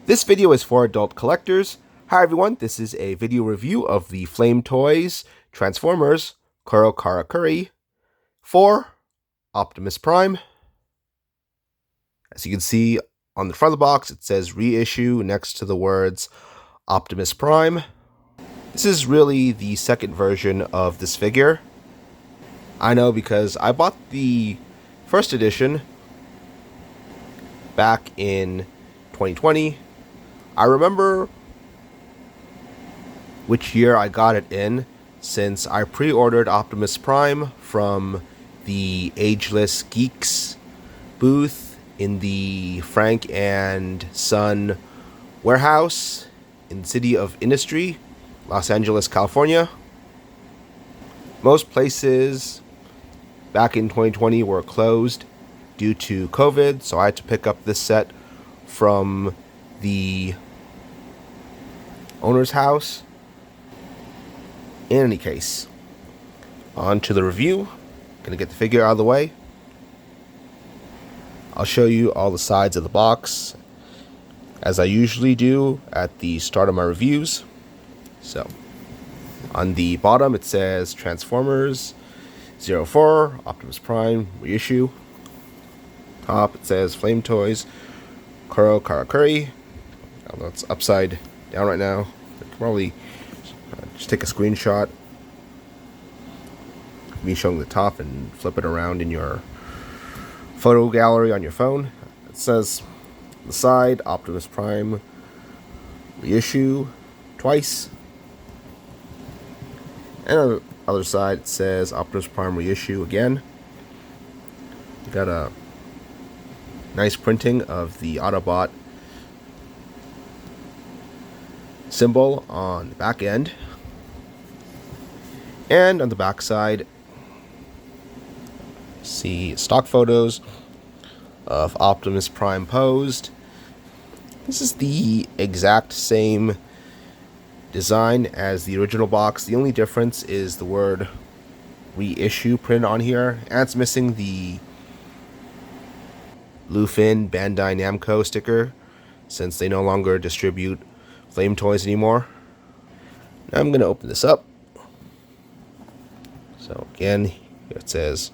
This video is for adult collectors. Hi everyone, this is a video review of the Flame Toys Transformers Kuri for Optimus Prime. As you can see on the front of the box, it says reissue next to the words Optimus Prime. This is really the second version of this figure. I know because I bought the first edition back in 2020. I remember which year I got it in, since I pre-ordered Optimus Prime from the Ageless Geeks booth in the Frank and Son warehouse in the City of Industry, Los Angeles, California. Most places back in 2020 were closed due to COVID, so I had to pick up this set from the owner's house. In any case, on to the review. Gonna get the figure out of the way. I'll show you all the sides of the box, as I usually do at the start of my reviews. So, on the bottom it says Transformers 04 Optimus Prime reissue. Top it says Flame Toys Kuri. Although it's upside down right now, I can probably just take a screenshot of me showing the top and flip it around in your photo gallery on your phone. It says on the side Optimus Prime reissue twice, and on the other side it says Optimus Prime reissue again. We got a nice printing of the Autobot symbol on the back end. And on the back side, see stock photos of Optimus Prime posed. This is the exact same design as the original box. The only difference is the word reissue printed on here, and it's missing the Bluefin Bandai Namco sticker, since they no longer distribute Flame Toys anymore. Now I'm going to open this up. So again, here it says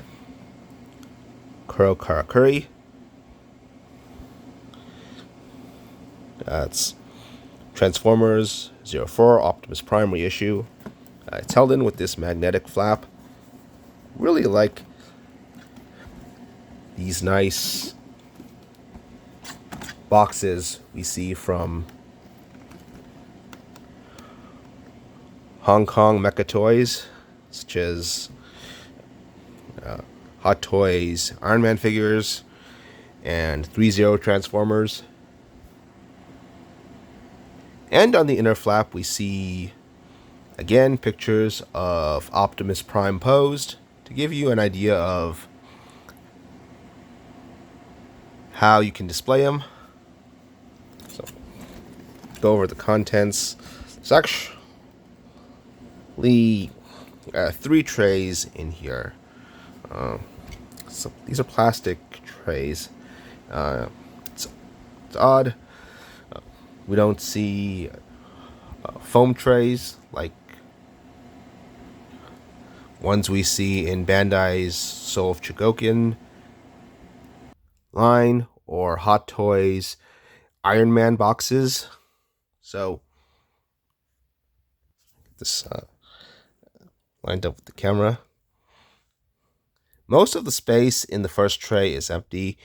Kuri. That's Transformers 04 Optimus Prime reissue. It's held in with this magnetic flap. Really like these nice boxes we see from Hong Kong Mecha Toys, such as Hot Toys Iron Man figures and 3-0 Transformers. And on the inner flap we see again pictures of Optimus Prime posed to give you an idea of how you can display him. So, go over the contents. There's actually 3 trays in here. So these are plastic trays. It's odd. We don't see foam trays like ones we see in Bandai's Soul of Chogokin line or Hot Toys Iron Man boxes. So this lined up with the camera. Most of the space in the first tray is empty.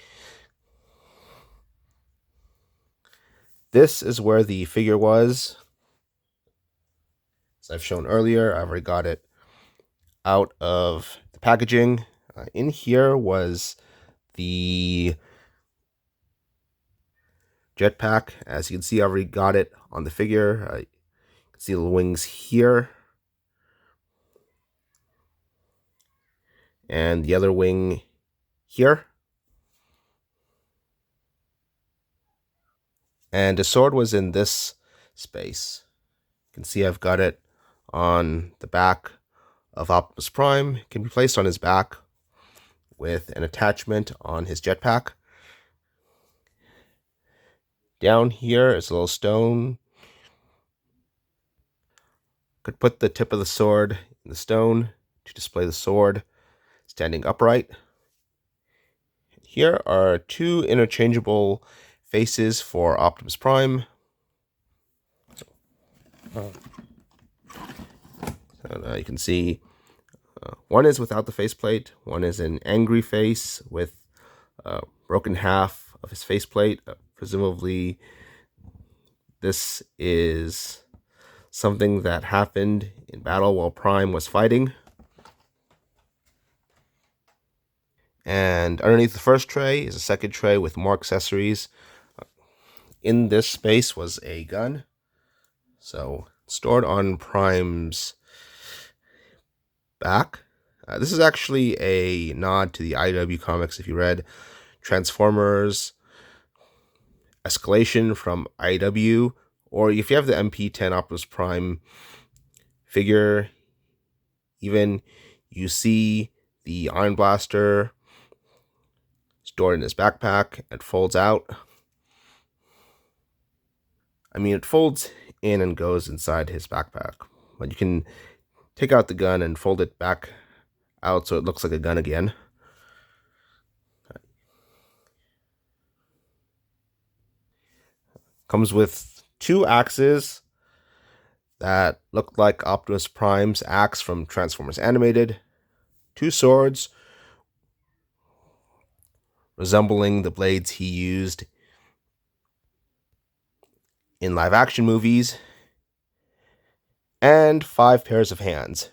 This is where the figure was. As I've shown earlier, I've already got it out of the packaging. In here was the jetpack. As you can see, I already got it on the figure. You can see the wings here, and the other wing here. And the sword was in this space. You can see I've got it on the back of Optimus Prime. It can be placed on his back with an attachment on his jetpack. Down here is a little stone. Could put the tip of the sword in the stone to display the sword standing upright. Here are two interchangeable faces for Optimus Prime. So now you can see one is without the faceplate, one is an angry face with broken half of his faceplate. Presumably, this is something that happened in battle while Prime was fighting. And underneath the first tray is a second tray with more accessories. In this space was a gun. So, stored on Prime's back. This is actually a nod to the IW comics. If you read Transformers Escalation from IW, or if you have the MP10 Optimus Prime figure, even you see the Iron Blaster stored in his backpack. It folds out. I mean, it folds in and goes inside his backpack, but you can take out the gun and fold it back out so it looks like a gun again. Comes with two axes that look like Optimus Prime's axe from Transformers Animated, two swords resembling the blades he used in live action movies, and 5 pairs of hands.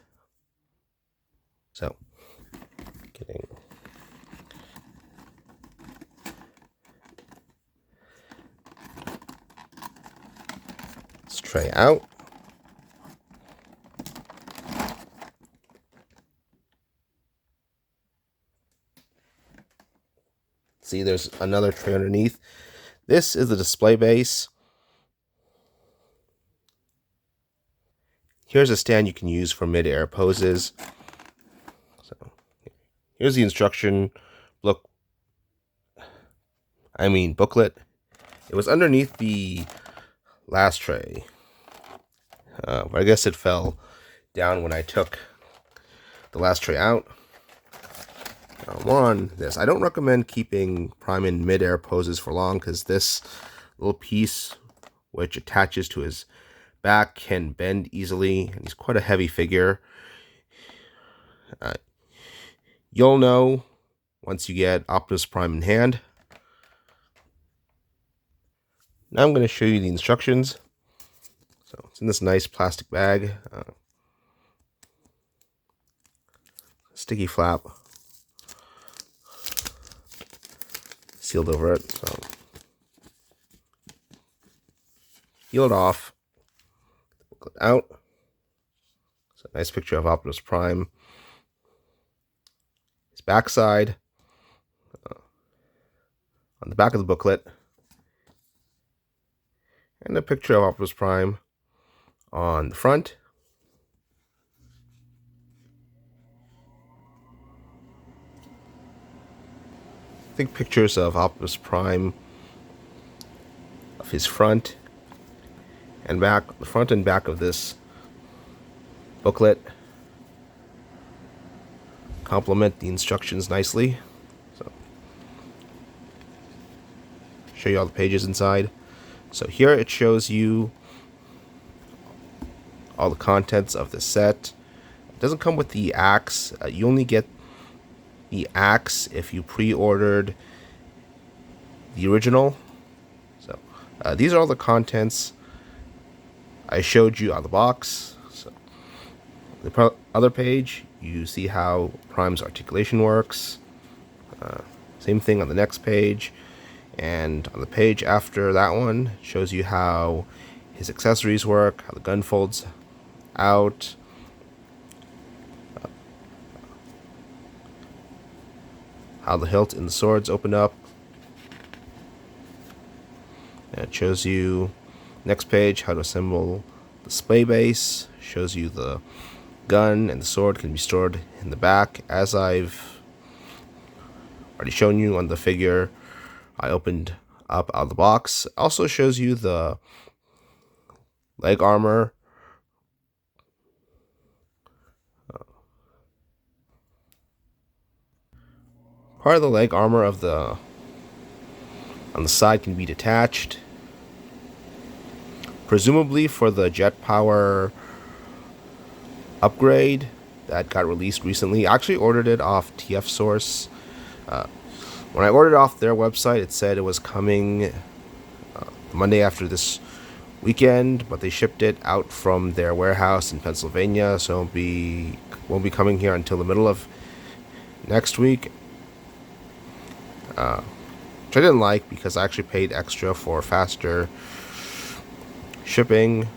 So, getting this tray out. See, there's another tray underneath. This is the display base. Here's a stand you can use for mid-air poses. So, here's the instruction booklet. It was underneath the last tray. But I guess it fell down when I took the last tray out. On this, I don't recommend keeping Prime in mid-air poses for long, because this little piece, which attaches to his back, can bend easily, and he's quite a heavy figure. You'll know once you get Optimus Prime in hand. Now I'm going to show you the instructions. So it's in this nice plastic bag. Sticky flap. Sealed over it. So peel it off. Booklet out. It's a nice picture of Optimus Prime. His backside. On the back of the booklet. And a picture of Optimus Prime on the front. I think pictures of Optimus Prime, of his front and back, the front and back of this booklet complement the instructions nicely. So, show you all the pages inside. So here it shows you all the contents of the set. It doesn't come with the axe. You only get the axe if you pre-ordered the original. So these are all the contents I showed you out of the box. So the other page, you see how Prime's articulation works. Same thing on the next page. And on the page after that one, shows you how his accessories work, how the gun folds out, how the hilt and the swords open up. And it shows you, next page, how to assemble the display base. Shows you the gun and the sword can be stored in the back. As I've already shown you on the figure I opened up out of the box. Also shows you the leg armor. Part of the leg armor of the on the side can be detached, presumably for the jet power upgrade that got released recently. I actually ordered it off TF Source. When I ordered it off their website, it said it was coming Monday after this weekend, but they shipped it out from their warehouse in Pennsylvania, so won't be coming here until the middle of next week. Which I didn't like because I actually paid extra for faster shipping.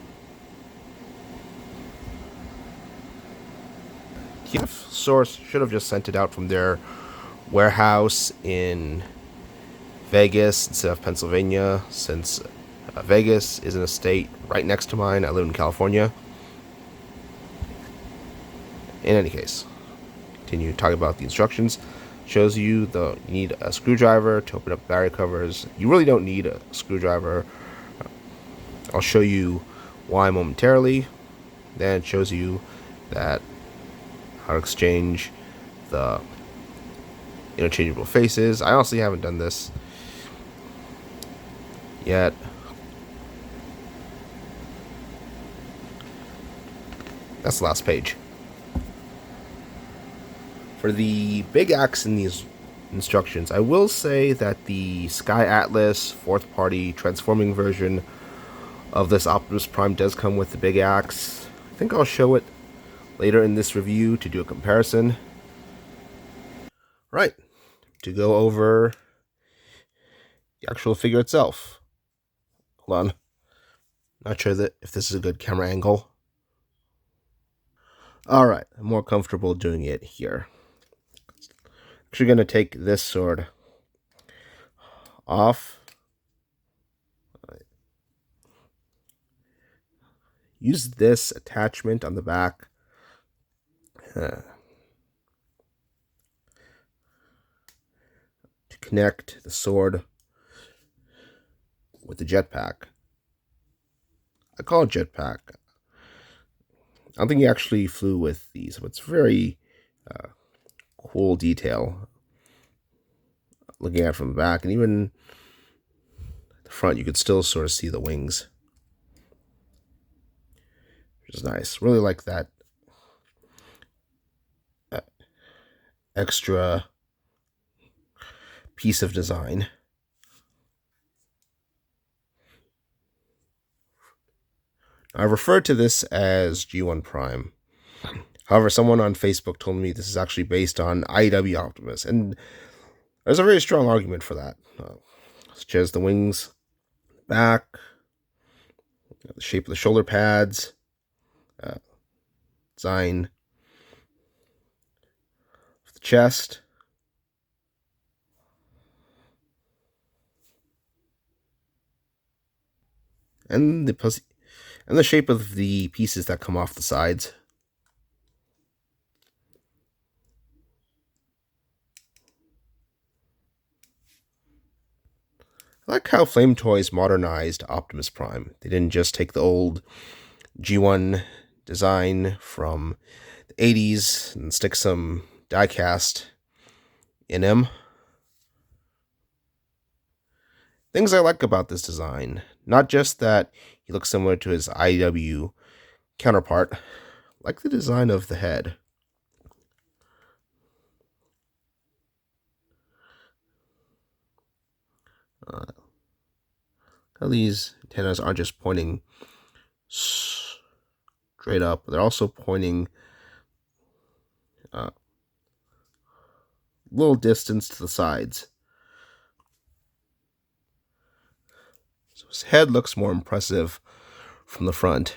TF Source should have just sent it out from their warehouse in Vegas instead of Pennsylvania, since Vegas is in a state right next to mine. I live in California. In any case, continue talking about the instructions. Shows you you need a screwdriver to open up battery covers. You really don't need a screwdriver. I'll show you why momentarily. Then it shows you that how to exchange the interchangeable faces. I honestly haven't done this yet. That's the last page. For the big axe in these instructions, I will say that the Sky Atlas fourth party transforming version of this Optimus Prime does come with the big axe. I think I'll show it later in this review to do a comparison. Right, to go over the actual figure itself. Hold on. Not sure that if this is a good camera angle. Alright, I'm more comfortable doing it here. Actually going to take this sword off. Use this attachment on the back to connect the sword with the jetpack. I call it jetpack. I don't think he actually flew with these, but it's very cool detail. Looking at it from the back, and even the front, you could still sort of see the wings, which is nice. Really like that extra piece of design. I refer to this as G1 Prime. However, someone on Facebook told me this is actually based on IEW Optimus, and there's a very strong argument for that, such as the wings, back, the shape of the shoulder pads, design of the chest, and the shape of the pieces that come off the sides. I like how Flame Toys modernized Optimus Prime. They didn't just take the old G1 design from the 80s and stick some diecast in him. Things I like about this design, not just that he looks similar to his IEW counterpart, I like the design of the head. These antennas aren't just pointing straight up, they're also pointing a little distance to the sides. So his head looks more impressive from the front.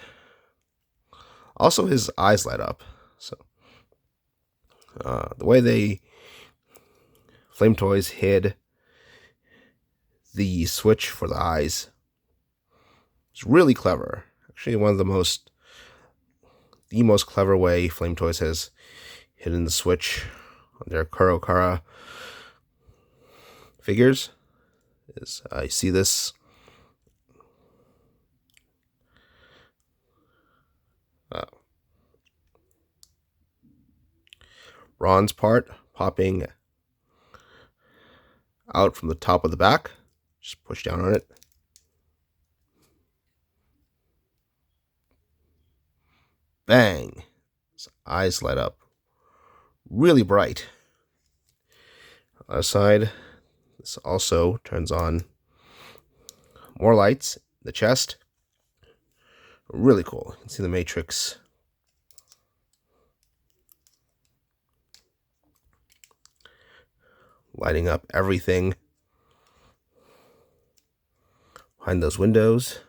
Also, his eyes light up. So the way Flame Toys hid the switch for the eyes is really clever. Actually, the most clever way Flame Toys has hidden the switch on their Kara figures. is you see this bronze part popping out from the top of the back. Just push down on it. Bang! His eyes light up. Really bright. Other side, this also turns on more lights in the chest. Really cool. You can see the matrix lighting up everything behind those windows.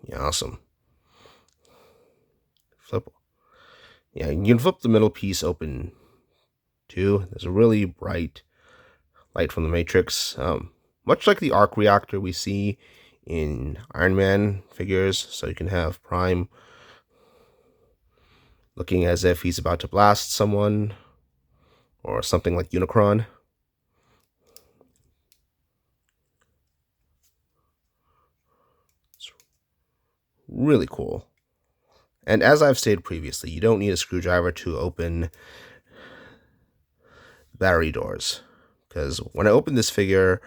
Yeah, awesome. Flip. Yeah, you can flip the middle piece open too. There's a really bright light from the matrix. Much like the arc reactor we see in Iron Man figures. So you can have Prime looking as if he's about to blast someone, or something like Unicron. It's really cool. And as I've stated previously, you don't need a screwdriver to open battery doors. Because when I opened this figure,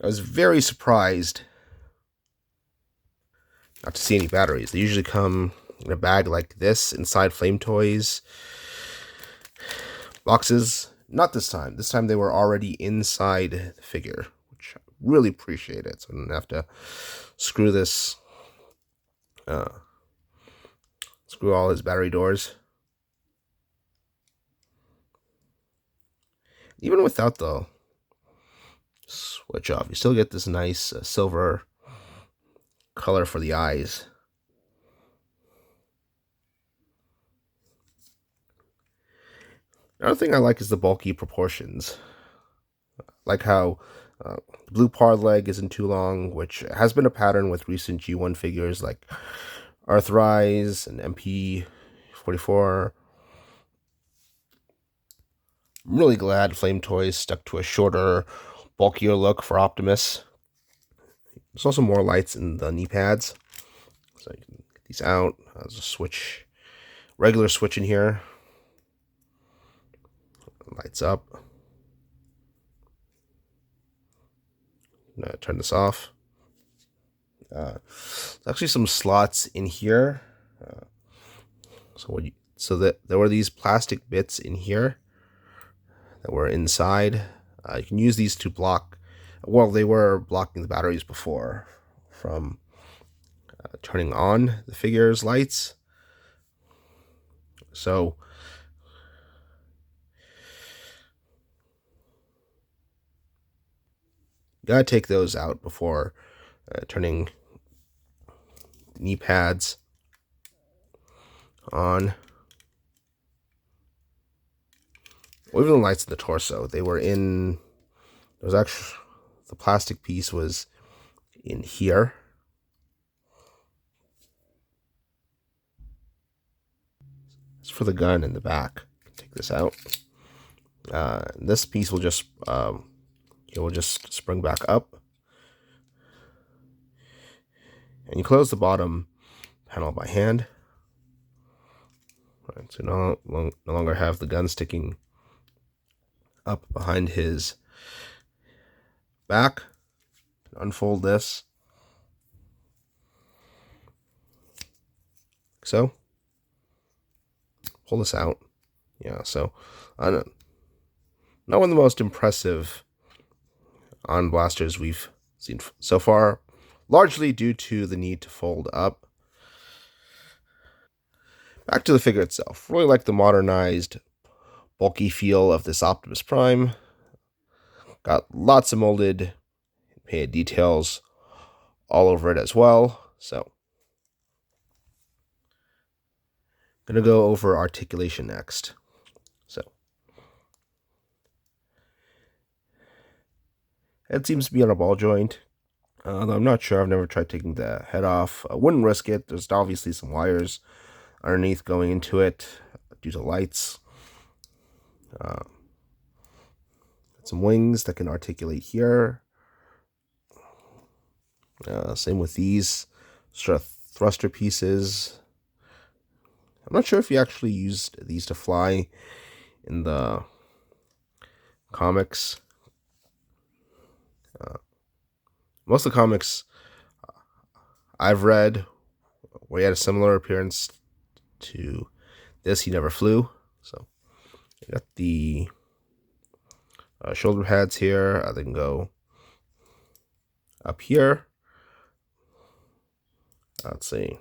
I was very surprised not to see any batteries. They usually come in a bag like this inside Flame Toys boxes. Not this time. This time they were already inside the figure, which I really appreciate it. So I don't have to screw this, screw all his battery doors. Even without the switch off, you still get this nice silver color for the eyes. Another thing I like is the bulky proportions. Like how the blue part leg isn't too long, which has been a pattern with recent G1 figures like Earthrise and MP44. I'm really glad Flame Toys stuck to a shorter, bulkier look for Optimus. There's also more lights in the knee pads, so you can get these out. There's a switch, regular switch in here. Lights up. I'm gonna turn this off. There's actually some slots in here. So that there were these plastic bits in here that were inside. You can use these to block. Well, they were blocking the batteries before from turning on the figure's lights. So you gotta take those out before turning knee pads on. Or even the lights in the torso. They were in. There was actually the plastic piece was in here. It's for the gun in the back. Take this out. This piece will just it will just spring back up, and you close the bottom panel by hand. Right, so no longer have the gun sticking up behind his back. Unfold this. So, pull this out. Yeah, so not one of the most impressive on blasters we've seen so far, largely due to the need to fold up. Back to the figure itself. Really like the modernized, bulky feel of this Optimus Prime. Got lots of molded painted details all over it as well. So, gonna go over articulation next. So, head seems to be on a ball joint. Although I'm not sure. I've never tried taking the head off. I wouldn't risk it. There's obviously some wires underneath going into it due to lights. Some wings that can articulate here. Same with these sort of thruster pieces. I'm not sure if you actually used these to fly in the comics. Most of the comics I've read where he had a similar appearance to this, he never flew. So you got the shoulder pads here. They can go up here. Let's see.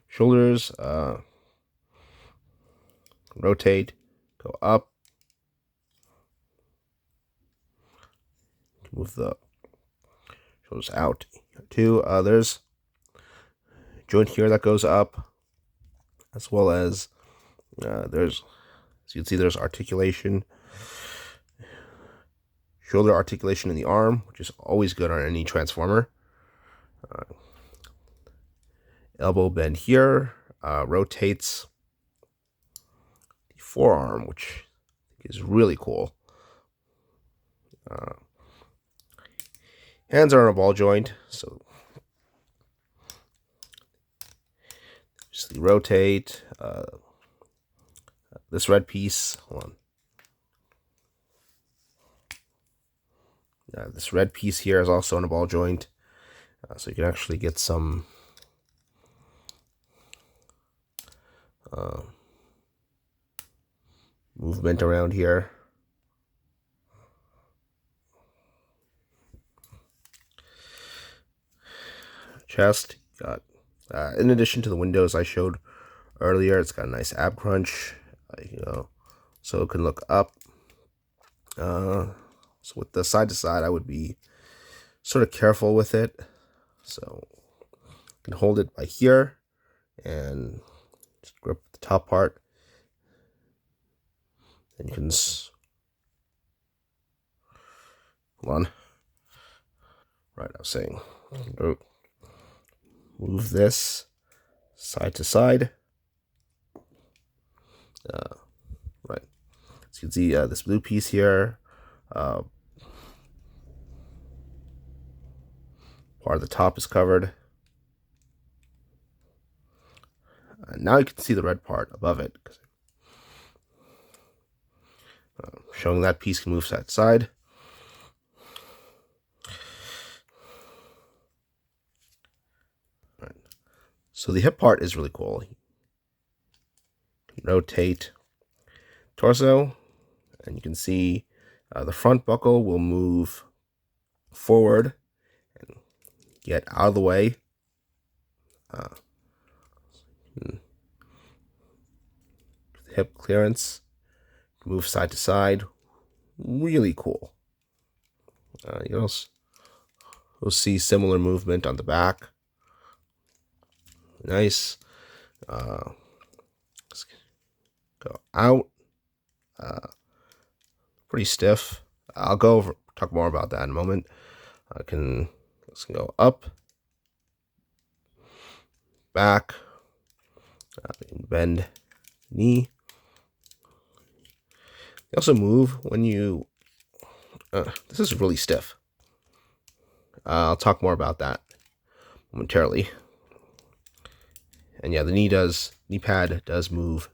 Shoulders, rotate, go up. Move the shoulders out too. There's a joint here that goes up, as well as there's, as you can see, there's articulation, shoulder articulation in the arm, which is always good on any transformer. Elbow bend here, rotates the forearm, which is really cool. Hands are on a ball joint, so just rotate. This red piece, hold on. This red piece here is also on a ball joint, so you can actually get some movement around here. Chest, got in addition to the windows I showed earlier, it's got a nice ab crunch, so it can look up. So with the side to side, I would be sort of careful with it. So you can hold it by here and just grip the top part, and you can hold on. Right, I was saying, move this side to side. Right, so you can see this blue piece here. Part of the top is covered. Now you can see the red part above it. Showing that piece can move side to side. Right. So the hip part is really cool. Rotate torso, and you can see the front buckle will move forward and get out of the way. Hip clearance, move side to side, really cool. You'll see similar movement on the back. Nice. Let's go out. Pretty stiff. I'll talk more about that in a moment. Let's go up, back, bend knee. They also move when you. This is really stiff. I'll talk more about that momentarily. And yeah, the knee pad does move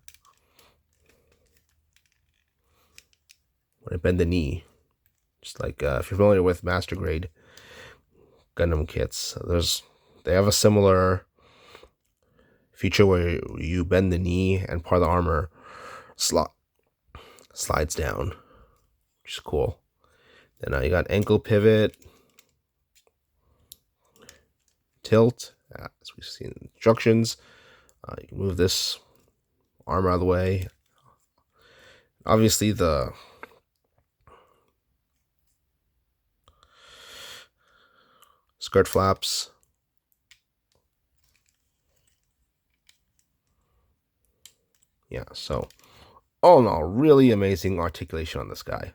when I bend the knee. Just like if you're familiar with Master Grade Gundam kits, they have a similar feature where you bend the knee and part of the armor slides down, which is cool. Then you got ankle pivot, tilt, as we've seen in instructions. You can move this arm out of the way. Obviously, the skirt flaps. Yeah, so all in all, really amazing articulation on this guy.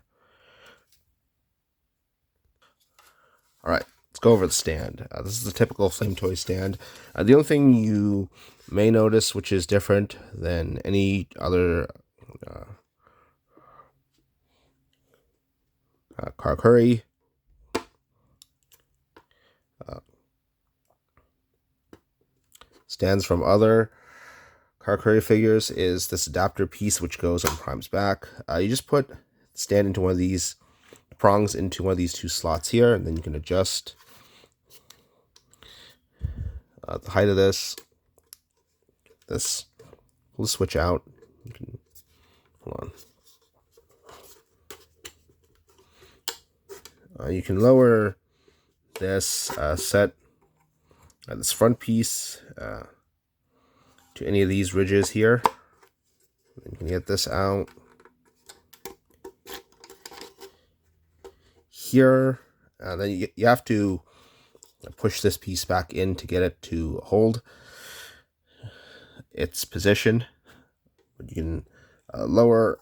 All right, let's go over the stand. This is a typical flame toy stand. The only thing you may notice, which is different than any other Kuri, stands from other Kuri figures, is this adapter piece which goes on Prime's back. You just put the stand into one of these prongs into one of these two slots here, and then you can adjust the height of this. This will switch out. You can, hold on. You can lower this set this front piece to any of these ridges here. You can get this out here. Then you have to push this piece back in to get it to hold its position. But you can lower,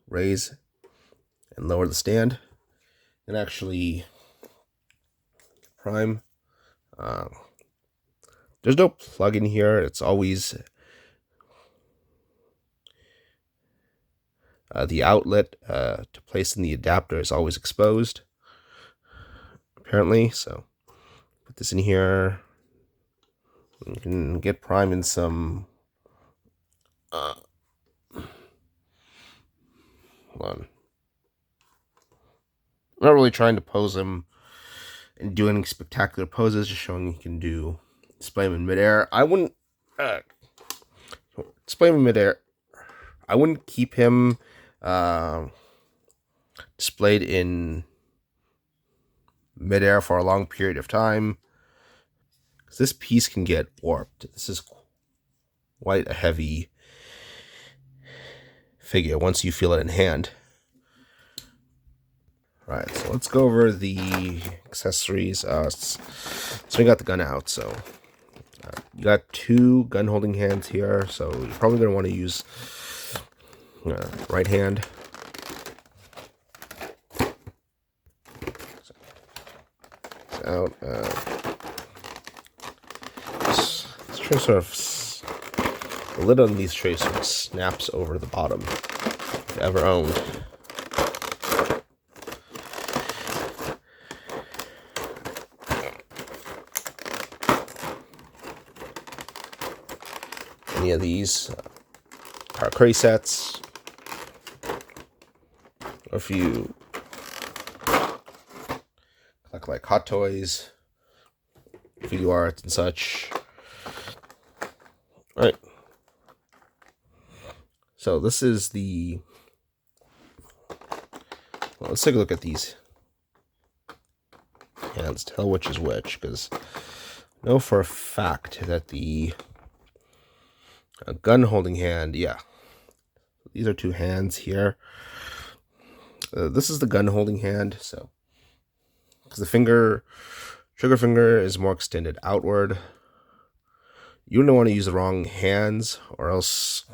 raise, and lower the stand. And actually, Prime, there's no plug in here. It's always the outlet to place in the adapter is always exposed, apparently. So put this in here. You can get Prime in some hold on. I'm not really trying to pose him and do any spectacular poses, just showing you can display him in midair. I wouldn't display him in midair. I wouldn't keep him displayed in midair for a long period of time, because this piece can get warped. This is quite a heavy figure once you feel it in hand. Right, so let's go over the accessories. So we got the gun out. So you got two gun holding hands here. So you're probably going to want to use right hand. Out. This tray sort of, the lid on these trays sort of snaps over the bottom, if ever owned. Any of these Kuri sets, or if you collect like Hot Toys, figure arts and such. All right. So this is the. Well, let's take a look at these hands. Tell which is which, because I know for a fact that the gun holding hand, yeah, these are two hands here. This is the gun holding hand, so because the trigger finger is more extended outward. You don't want to use the wrong hands, or else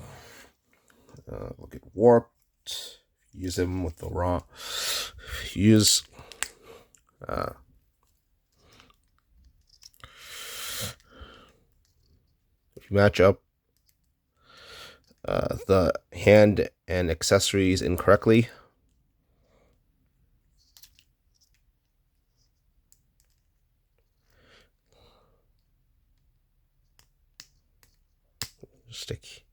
will get warped. Use them with the wrong. Use if you match up the hand and accessories incorrectly, stick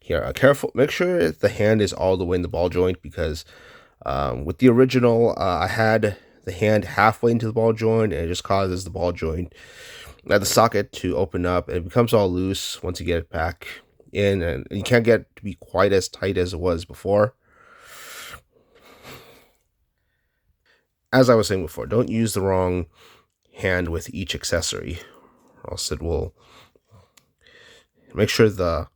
here. Careful, make sure the hand is all the way in the ball joint, because with the original, I had the hand halfway into the ball joint, and it just causes the ball joint at the socket to open up, and it becomes all loose once you get it back in, and you can't get it to be quite as tight as it was before. As I was saying before, don't use the wrong hand with each accessory, or else it will. Make sure the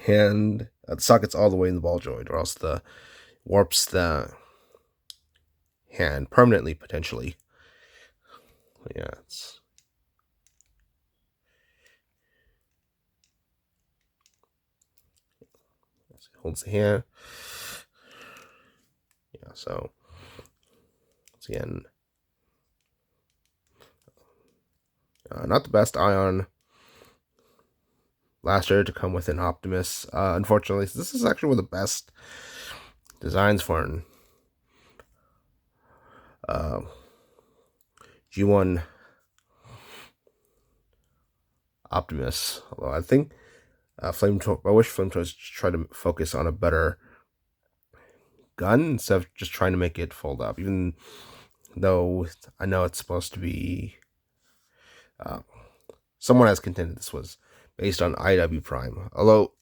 hand the socket's all the way in the ball joint, or else the warps the hand permanently, potentially. Yeah, it holds the hand. Yeah, so once again, Not the best ion blaster to come with an Optimus. Unfortunately, this is actually one of the best designs for an uh, G1 Optimus. Although I think I wish Flamethrower tried to focus on a better gun instead of just trying to make it fold up. Even though I know it's supposed to be, uh, someone has contended this was based on IW Prime, although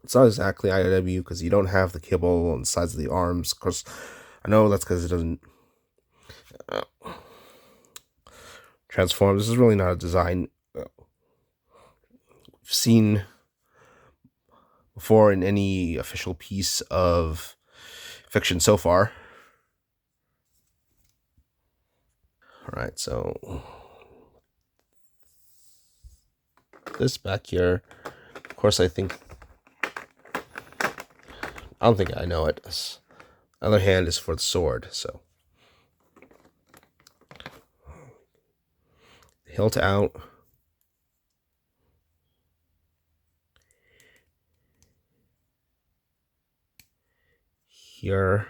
it's not exactly IW because you don't have the kibble on the sides of the arms. Of course, I know that's because it doesn't uh, transform. This is really not a design we've seen before in any official piece of fiction so far. All right, so this back here, of course, I don't think I know it. This other hand is for the sword, so hilt out. Here.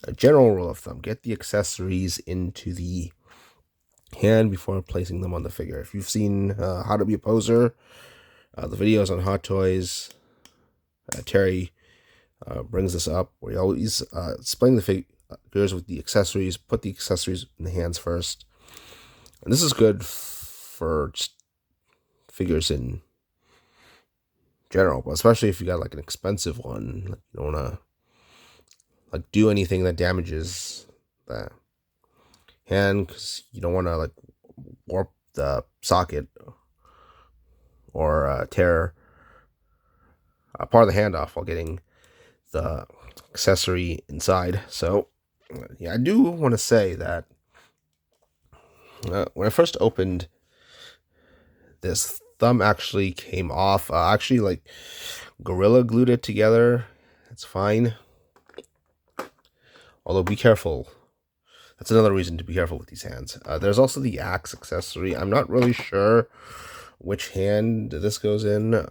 A general rule of thumb: get the accessories into the hand before placing them on the figure. If you've seen How to Be a Poser, the videos on Hot Toys, Terry brings this up where he always explain the figures with the accessories, put the accessories in the hands first. And this is good for just figures in general, but especially if you got like an expensive one, like you don't want to like do anything that damages the hand because you don't want to like warp the socket or tear a part of the hand off while getting the accessory inside. So, yeah, I do want to say that when I first opened this, thumb actually came off. Actually, like Gorilla glued it together. It's fine. Although, be careful. That's another reason to be careful with these hands. There's also the axe accessory. I'm not really sure which hand this goes in.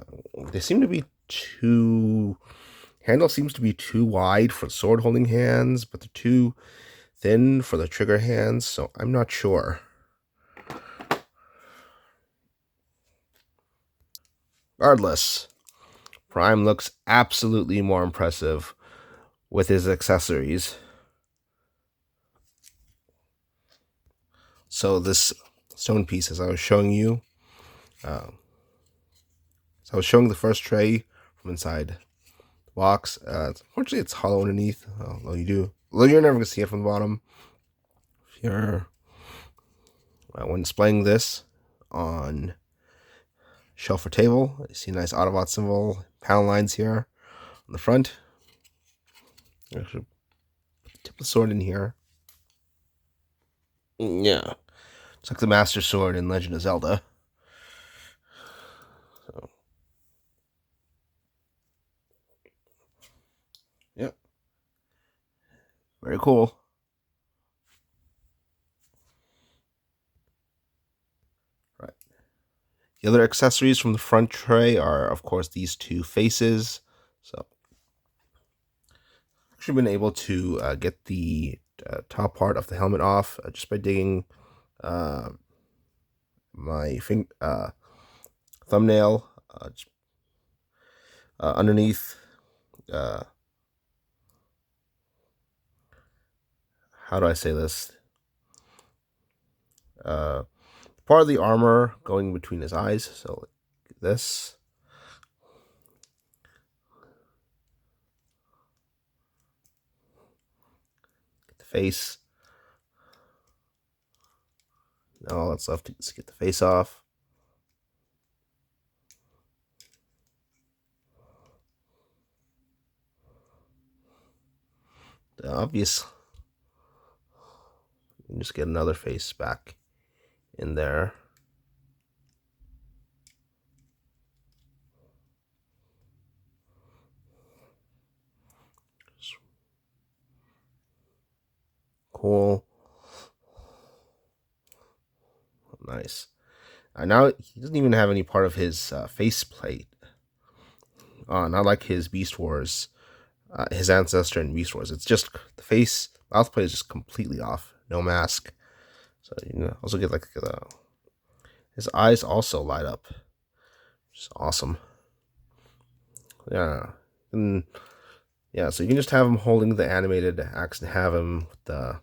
They seem to be too... Handle seems to be too wide for sword holding hands, but they're too thin for the trigger hands, so I'm not sure. Regardless, Prime looks absolutely more impressive with his accessories. So this stone piece, as I was showing you, so I was showing the first tray from inside the box. Unfortunately, it's hollow underneath. Although you're never gonna see it from the bottom. If you're when displaying this on shelf or table, you see a nice Autobot symbol, panel lines here on the front. Actually, tip the sword in here. Yeah, it's like the Master Sword in Legend of Zelda. So, yeah, very cool. Right. The other accessories from the front tray are, of course, these two faces. So, I've actually been able to get the top part of the helmet off just by digging uh, my thumbnail underneath. Uh, how do I say this? Part of the armor going between his eyes. So like this. Get the face. Now all that's left is get the face off. The obvious. You can just get another face back in there. hole. Nice. Now he doesn't even have any part of his faceplate. Not like his Beast Wars, his ancestor in Beast Wars. It's just the face, mouth plate is just completely off. No mask. So you can also get like his eyes also light up. Which is awesome. Yeah. And yeah, so you can just have him holding the animated axe and have him with the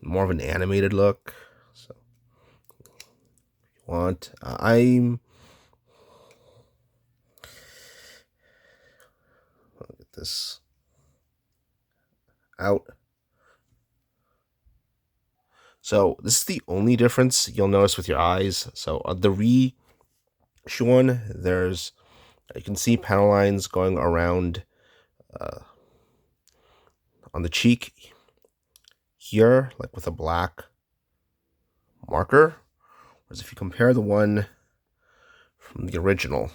more of an animated look. So if you want, I'm get this out. So this is the only difference you'll notice with your eyes. So the reissue one, there's you can see panel lines going around on the cheek here, like with a black marker. Whereas if you compare the one from the original,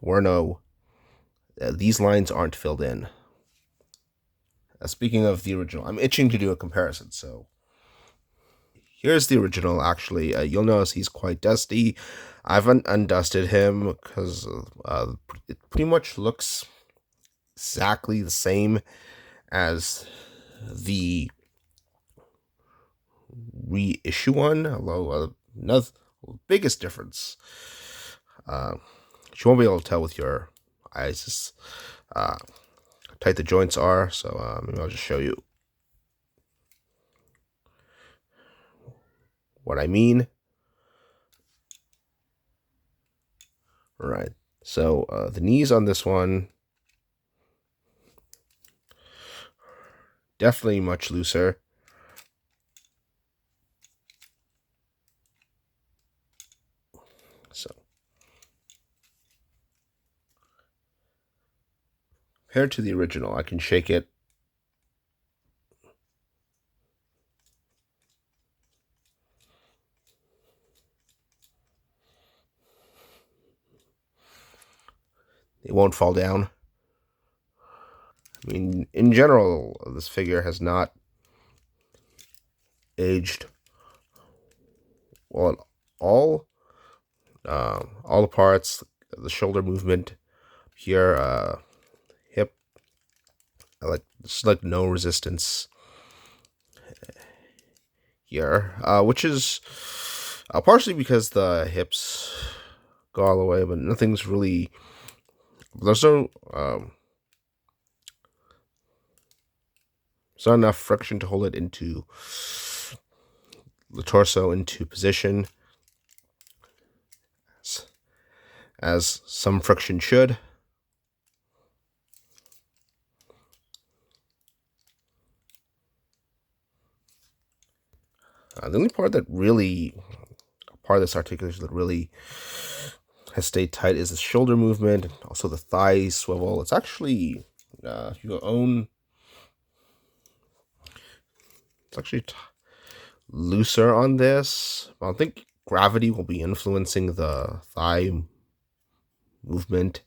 where no, these lines aren't filled in. Speaking of the original, I'm itching to do a comparison. So here's the original. Actually, you'll notice he's quite dusty. I haven't undusted him because it pretty much looks exactly the same as the reissue one, although another biggest difference you won't be able to tell with your eyes is how tight the joints are. So maybe I'll just show you what I mean. All right, so the knees on this one definitely much looser. So compared to the original, I can shake it. It won't fall down. I mean, in general, this figure has not aged well at all. All the parts, the shoulder movement here, hip, there's like no resistance here, which is partially because the hips go all the way, but nothing's really. There's no. There's not enough friction to hold it into the torso into position, as some friction should. The only part of this articulation that really has stayed tight is the shoulder movement, also the thigh swivel. It's actually, if you own, it's actually looser on this. I don't think gravity will be influencing the thigh movement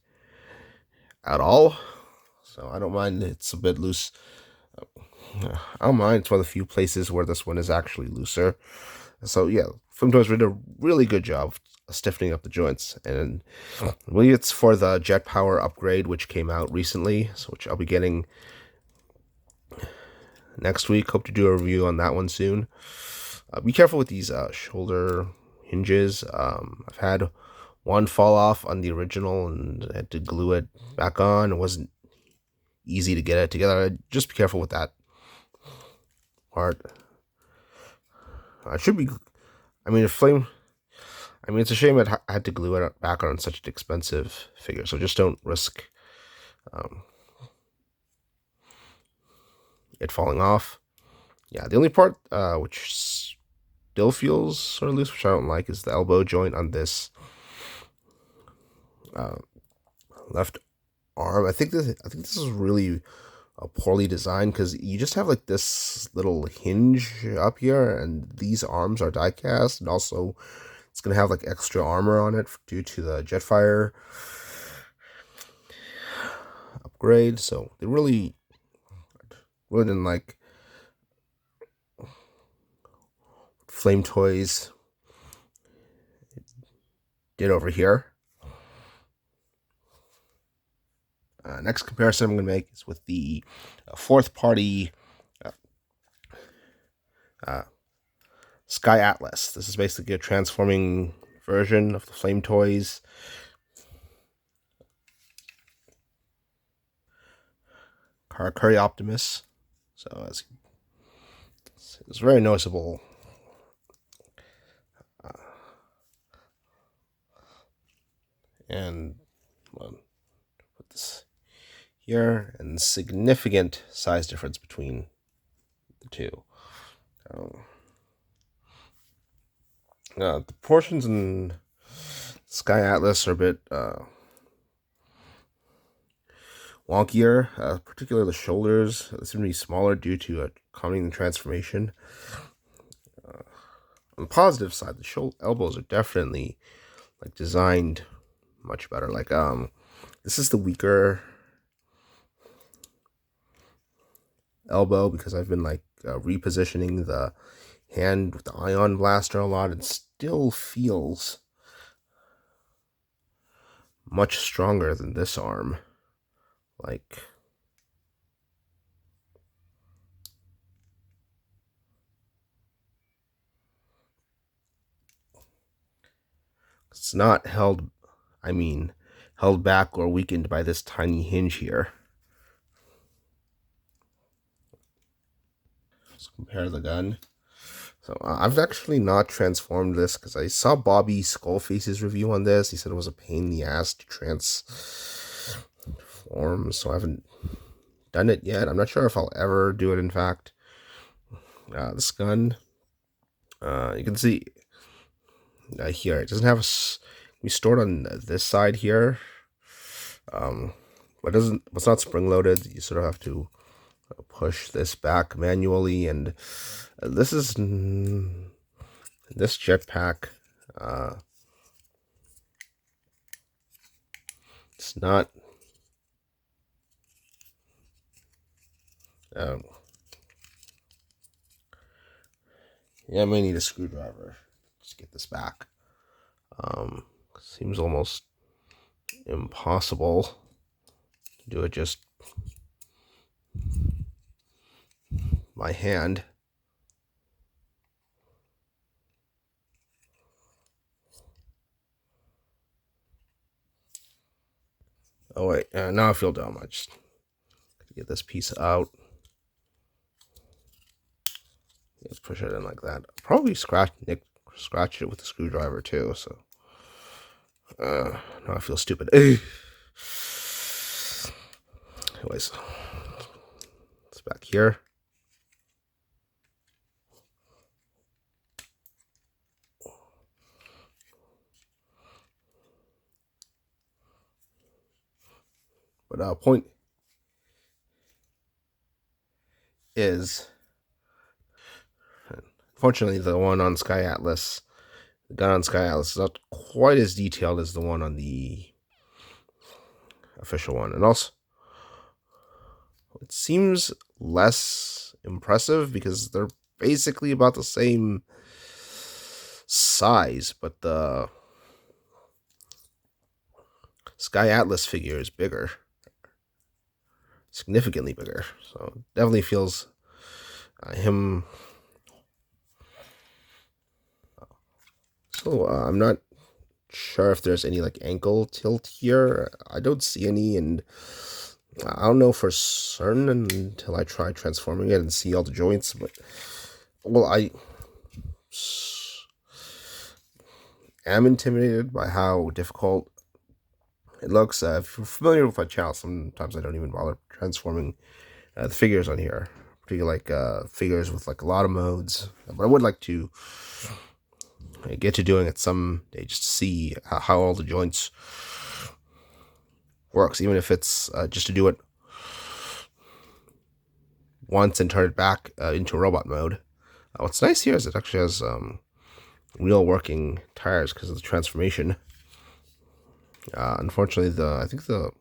at all. So I don't mind it's a bit loose. I don't mind. It's one of the few places where this one is actually looser. So yeah, Film Toys did a really good job of stiffening up the joints, and really it's for the Jet Power upgrade, which came out recently, so which I'll be getting next week. Hope to do a review on that one soon. Be careful with these shoulder hinges. I've had one fall off on the original, and I had to glue it back on. It wasn't easy to get it together. Just be careful with that part. I should be. I mean, it's a shame I had to glue it back on such an expensive figure. So just don't risk it falling off. Yeah, the only part which still feels sort of loose, which I don't like, is the elbow joint on this left arm. I think this is really poorly designed, because you just have like this little hinge up here, and these arms are die cast, and also it's gonna have like extra armor on it due to the Jetfire upgrade. So they really rather than like Flame Toys did over here. Next comparison I'm going to make is with the fourth party Sky Atlas. This is basically a transforming version of the Flame Toys. Kuri Optimus. So it's very noticeable. And well, put this here, and significant size difference between the two. The portions in Sky Atlas are a bit wonkier, particularly the shoulders. They seem to be smaller due to accompanying the transformation. On the positive side, the elbows are definitely like designed much better. Like this is the weaker elbow because I've been like repositioning the hand with the ion blaster a lot. It still feels much stronger than this arm. Like it's not held back or weakened by this tiny hinge here. Let's compare the gun. So I've actually not transformed this because I saw Bobby Skullface's review on this. He said it was a pain in the ass to transform, so I haven't done it yet. I'm not sure if I'll ever do it, in fact. This gun, you can see here, it doesn't have we stored on this side here. But it's not spring loaded. You sort of have to push this back manually, and this jetpack. It's not. Yeah, I may need a screwdriver to get this back. Seems almost impossible to do it just by hand. Oh wait, now I feel dumb. I just gotta get this piece out. Let's push it in like that. Probably scratch it with a screwdriver too. So now I feel stupid. Anyways, it's back here. But point is, unfortunately, the one on Sky Atlas, the gun on Sky Atlas is not quite as detailed as the one on the official one. And also, it seems less impressive because they're basically about the same size, but the Sky Atlas figure is bigger. Significantly bigger. So definitely feels him. So I'm not sure if there's any like ankle tilt here. I don't see any, and I don't know for certain until I try transforming it and see all the joints. But well, I am intimidated by how difficult it looks. If you're familiar with my channel, sometimes I don't even bother transforming the figures on here, particularly like figures with like a lot of modes. But I would like to get to doing it someday, just to see how all the joints works, even if it's just to do it once and turn it back into robot mode. What's nice here is it actually has real working tires because of the transformation. Unfortunately, I think the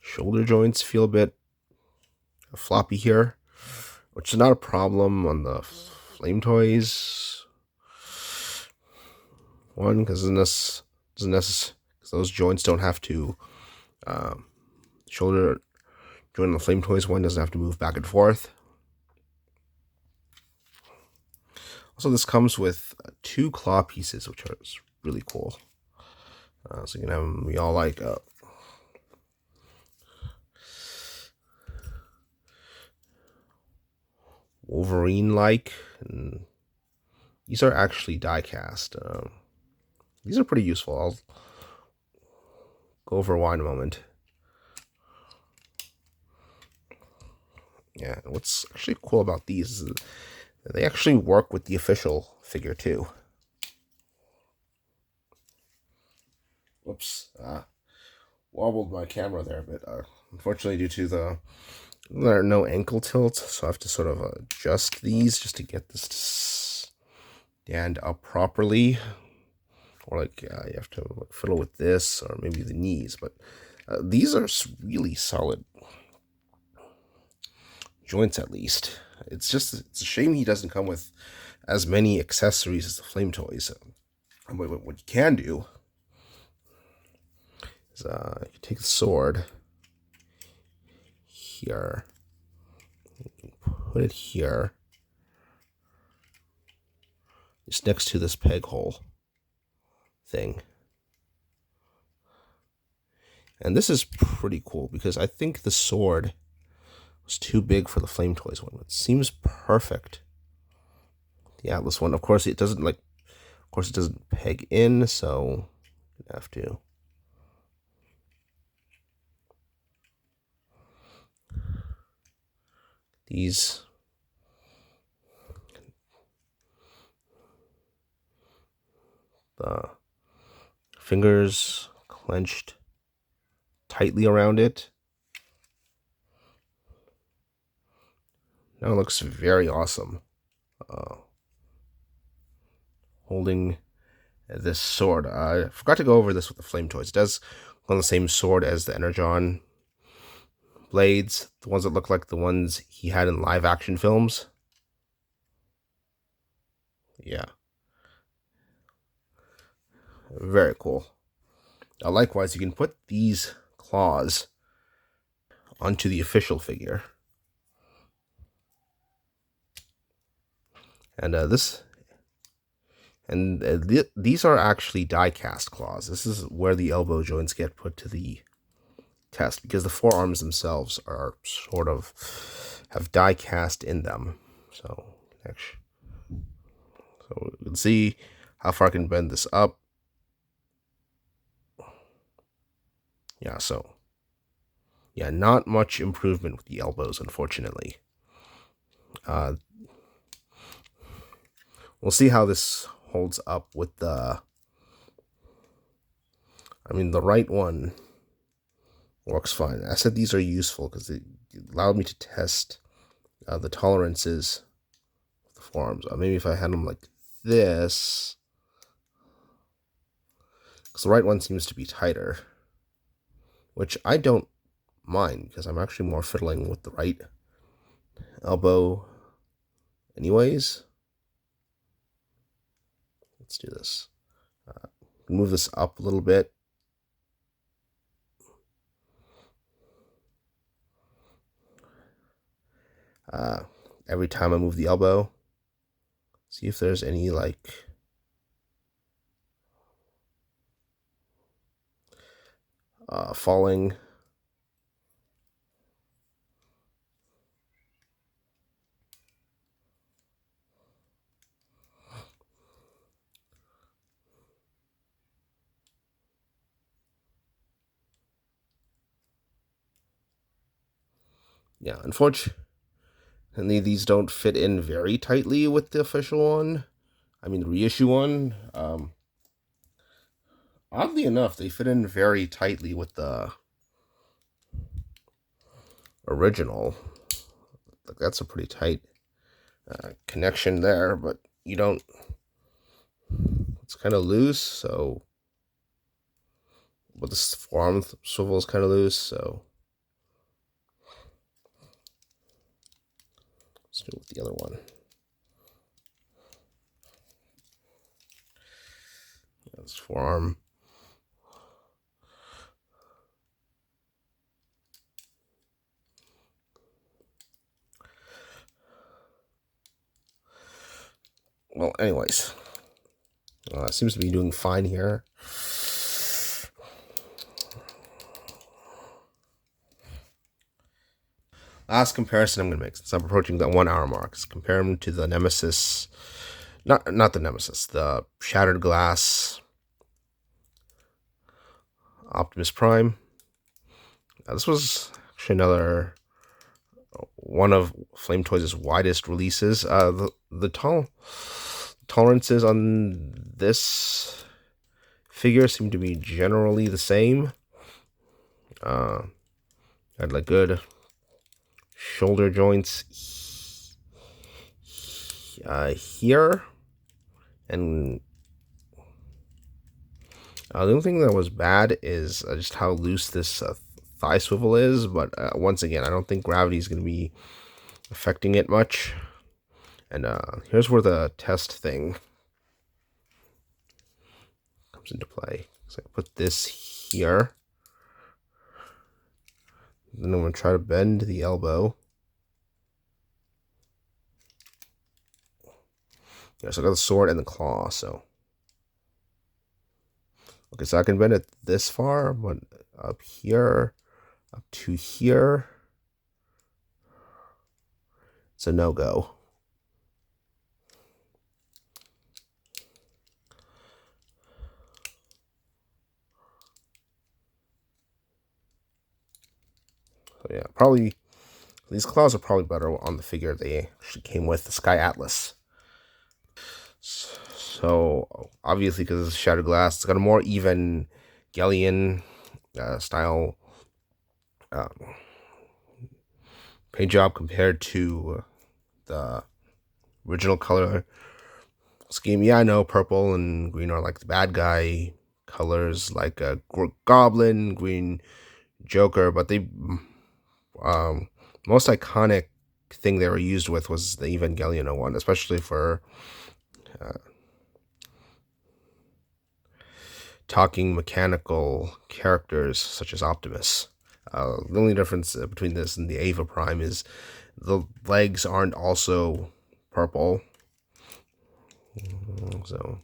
shoulder joints feel a bit floppy here, which is not a problem on the Flame Toys one, because those joints don't have to shoulder joint on the Flame Toys one doesn't have to move back and forth. Also, this comes with 2 claw pieces, which are really cool. So you can have them be all like Wolverine-like. And these are actually die cast. These are pretty useful. I'll go over why in a moment. Yeah, what's actually cool about these is they actually work with the official figure too. Whoops, wobbled my camera there, but unfortunately due to there are no ankle tilts, so I have to sort of adjust these just to get this to stand up properly. Or like you have to fiddle with this, or maybe the knees, but these are really solid joints at least. It's a shame he doesn't come with as many accessories as the Flame Toys. What you can do is you take the sword here, put it here, just next to this peg hole thing. And this is pretty cool because I think the sword was too big for the Flame Toys one. It seems perfect. The Atlas one, of course, it doesn't peg in, so you have to. These the fingers clenched tightly around it. Now it looks very awesome. Holding this sword. I forgot to go over this with the Flame Toys. It does go on the same sword as the Energon blades, the ones that look like the ones he had in live action films. Yeah. Very cool. Likewise, you can put these claws onto the official figure. And these are actually die cast claws. This is where the elbow joints get put to the test, because the forearms themselves are sort of have die cast in them. So you can see how far I can bend this up. Yeah, so yeah, not much improvement with the elbows, unfortunately. We'll see how this holds up with the right one works fine. I said these are useful because it allowed me to test the tolerances of the forearms. Maybe if I had them like this, because the right one seems to be tighter, which I don't mind because I'm actually more fiddling with the right elbow anyways. Let's do this. Move this up a little bit. Every time I move the elbow, see if there's any like falling. Yeah, unfortunately, these don't fit in very tightly with the official one. The reissue one. Oddly enough, they fit in very tightly with the original. That's a pretty tight connection there, but you don't. It's kind of loose, so. But this forearm swivel is kind of loose, so. Let's do it with the other one. That's forearm. Well, anyways, seems to be doing fine here. Last comparison I'm going to make, since I'm approaching the 1 hour mark, is compare them to the Nemesis, not the Nemesis, the Shattered Glass Optimus Prime. This was actually another one of Flame Toys' widest releases. The tolerances on this figure seem to be generally the same. Had like good shoulder joints here, and the only thing that was bad is just how loose this thigh swivel is, but once again, I don't think gravity is going to be affecting it much. And here's where the test thing comes into play. So I put this here, then I'm going to try to bend the elbow. Yeah, so I got the sword and the claw, so. Okay, so I can bend it this far, but up here, up to here, it's a no-go. So yeah, probably, these claws are probably better on the figure they actually came with, the Sky Atlas. So, obviously, because it's Shattered Glass, it's got a more even Galleon style paint job compared to the original color scheme. Yeah, I know purple and green are like the bad guy colors, like a Goblin, Green Joker, but the most iconic thing they were used with was the Evangelion one, especially for talking mechanical characters such as Optimus. The only difference between this and the Ava Prime is the legs aren't also purple. So,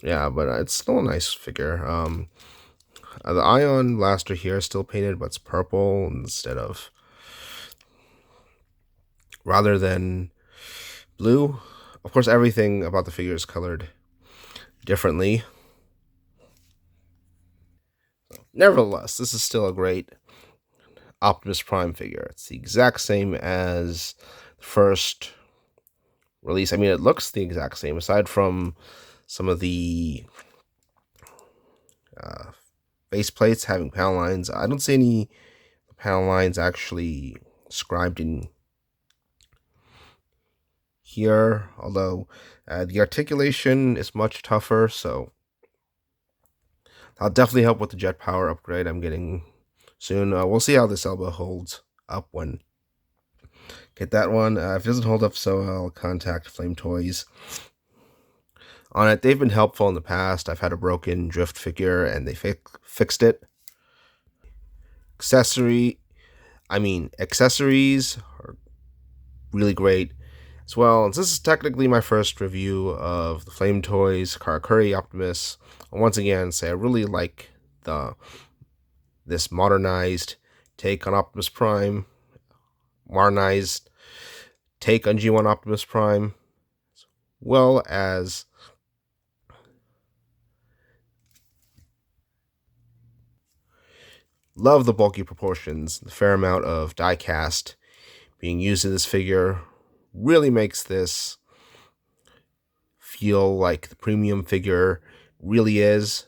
yeah, but it's still a nice figure. The Ion Blaster here is still painted, but it's purple instead of, rather than blue. Of course, everything about the figure is colored differently. Nevertheless, this is still a great Optimus Prime figure. It's the exact same as the first release. I mean, it looks the exact same, aside from some of the base plates having panel lines. I don't see any panel lines actually scribed in here, although the articulation is much tougher, so I'll definitely help with the jet power upgrade I'm getting soon. We'll see how this elbow holds up when get that one. If it doesn't hold up, so I'll contact Flame Toys on it. They've been helpful in the past. I've had a broken drift figure and they fixed it. Accessories are really great as well. And this is technically my first review of the Flame Toys Kuri Optimus. I'll once again say I really like this modernized take on Optimus Prime, modernized take on G1 Optimus Prime, as well as love the bulky proportions. The fair amount of die cast being used in this figure really makes this feel like the premium figure really is.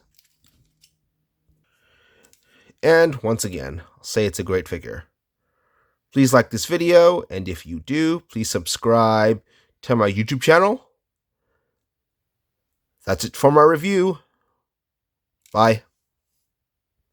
And once again, I'll say it's a great figure. Please like this video, and if you do, please subscribe to my YouTube channel. That's it for my review. Bye.